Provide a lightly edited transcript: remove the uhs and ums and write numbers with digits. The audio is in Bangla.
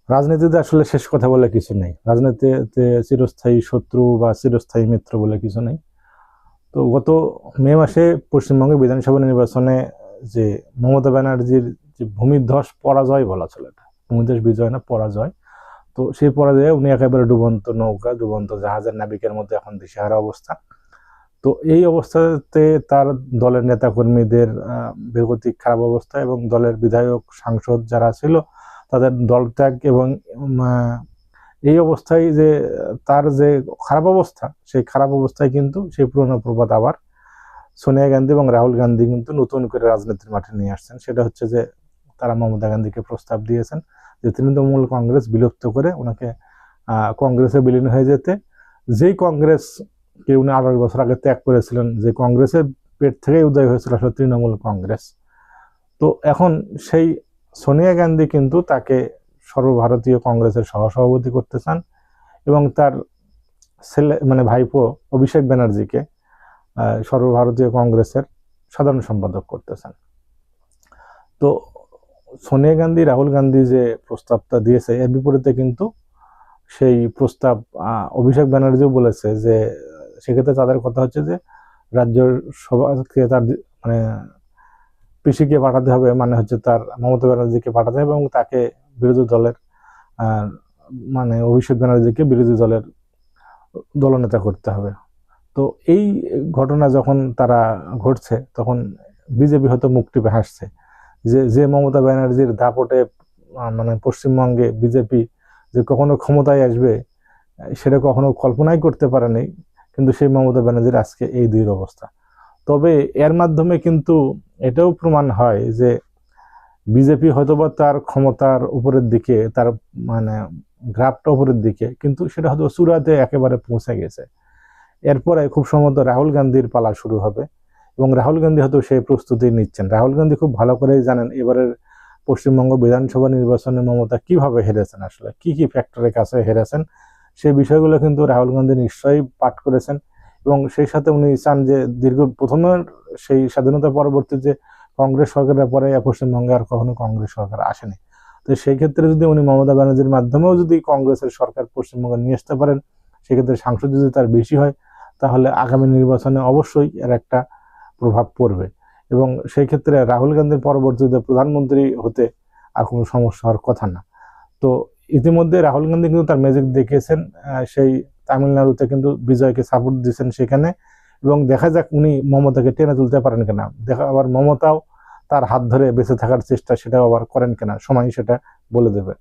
রাজনীতিতে আসলে শেষ কথা বলে কিছু নেই, রাজনীতিতে চিরস্থায়ী শত্রু বা চিরস্থায়ী মিত্র বলে কিছু নেই। তো গত মে মাসে পশ্চিমবঙ্গে বিধানসভা নির্বাচনে যে মমতা ব্যানার্জির যে ভূমিধ্বস পরাজয় বলা চলে, এটা ভূমিধ্বস বিজয় না, পরাজয়। তো সেই পরাজয়ে উনি একেবারে ডুবন্ত নৌকা, ডুবন্ত জাহাজের নাবিকের মধ্যে এখন দিশেহারা অবস্থা। তো এই অবস্থাতে তার দলের নেতাকর্মীদের বেগতিক খারাপ অবস্থা, এবং দলের বিধায়ক সাংসদ যারা ছিল তাদের দল ত্যাগ, এবং এই অবস্থায় যে তার যে খারাপ অবস্থা, সেই খারাপ অবস্থায় কিন্তু সেই পুরনো প্রবাদ আবার সোনিয়া গান্ধী এবং রাহুল গান্ধী কিন্তু নতুন করে রাজনীতির মাঠে নিয়ে আসছেন। সেটা হচ্ছে যে তারা মমতা গান্ধীকে প্রস্তাব দিয়েছেন যে তৃণমূল কংগ্রেস বিলুপ্ত করে ওনাকে কংগ্রেসে বিলীন হয়ে যেতে। যেই কংগ্রেস কে উনি 28 বছর আগে ত্যাগ করেছিলেন, যে কংগ্রেসের পেট থেকেই উদয় হয়েছিল আসলে তৃণমূল কংগ্রেস। তো এখন সেই সোনিয়া গান্ধী কিন্তু তাকে সর্বভারতীয় কংগ্রেসের সহসভাপতি করতে চান, এবং তার ছেলে মানে ভাইপো অভিষেক ব্যানার্জিকে সর্বভারতীয় কংগ্রেসের সাধারণ সম্পাদক করতে চান। তো সোনিয়া গান্ধী রাহুল গান্ধী যে প্রস্তাবটা দিয়েছে, এর বিপরীতে কিন্তু সেই প্রস্তাব অভিষেক ব্যানার্জিও বলেছে যে সেক্ষেত্রে তাদের কথা হচ্ছে যে রাজ্য সভাকে তার মানে পিসিকে পাঠাতে হবে, মানে হচ্ছে তার মমতা ব্যানার্জিকে পাঠাতে হবে, এবং তাকে বিরোধী দলের মানে অভিষেক ব্যানার্জিকে বিরোধী দলের দলনেতা করতে হবে। তো এই ঘটনা যখন তারা ঘটছে, তখন বিজেপি হয়তো মুখ টিপে হাসছে যে মমতা ব্যানার্জির দাপটে মানে পশ্চিমবঙ্গে বিজেপি যে কখনো ক্ষমতায় আসবে সেটা কখনো কল্পনাই করতে পারেনি, কিন্তু সেই মমতা ব্যানার্জির আজকে এই দুই অবস্থা। তবে এর মাধ্যমে কিন্তু এটাও প্রমাণ হয় যে বিজেপি হয়তোবা তার ক্ষমতার উপরের দিকে, তার মানে গ্রাফটা উপরের দিকে, কিন্তু সেটা হয়তো চূড়াতে একেবারে পৌঁছে গেছে। এরপরে খুব সম্ভবত রাহুল গান্ধীর পালা শুরু হবে, এবং রাহুল গান্ধী হয়তো সেই প্রস্তুতি নিচ্ছেন। রাহুল গান্ধী খুব ভালো করেই জানেন এবারের পশ্চিমবঙ্গ বিধানসভা নির্বাচনে মমতা কিভাবে হেরেছেন, আসলে কি কি ফ্যাক্টরের কাছে হেরেছেন, সেই বিষয়গুলো কিন্তু রাহুল গান্ধী নিশ্চয়ই পাঠ করেছেন। এবং সেই সাথে উনি চান যে প্রথমের সেই স্বাধীনতা পরবর্তী যে কংগ্রেস সরকারের পরে পশ্চিমবঙ্গে আর কখনো কংগ্রেস সরকার আসেনি। তো সেই ক্ষেত্রে যদি উনি মমতা ব্যানার্জির মাধ্যমেও যদি কংগ্রেসের সরকার পশ্চিমবঙ্গে নিয়ে আসতে পারেন, সেক্ষেত্রে সাংসদ যদি তার বেশি হয়, তাহলে আগামী নির্বাচনে অবশ্যই এর একটা প্রভাব পড়বে। এবং সেই ক্ষেত্রে রাহুল গান্ধীর পরবর্তীতে প্রধানমন্ত্রী হতে আর কোনো সমস্যা হওয়ার কথা না। তো ইতিমধ্যে রাহুল গান্ধী কিন্তু তার ম্যাজিক দেখিয়েছেন, সেই তামিলনাড়ুতে কিন্তু বিজয়কে সাপোর্ট দিয়েছেন সেখানে, এবং দেখা যাক উনি মমতাকে টেনে তুলতে পারেন কিনা, দেখা আবার মমতাও তার হাত ধরে বেঁচে থাকার চেষ্টা সেটাও আবার করেন কিনা, সময় সেটা বলে দেবে।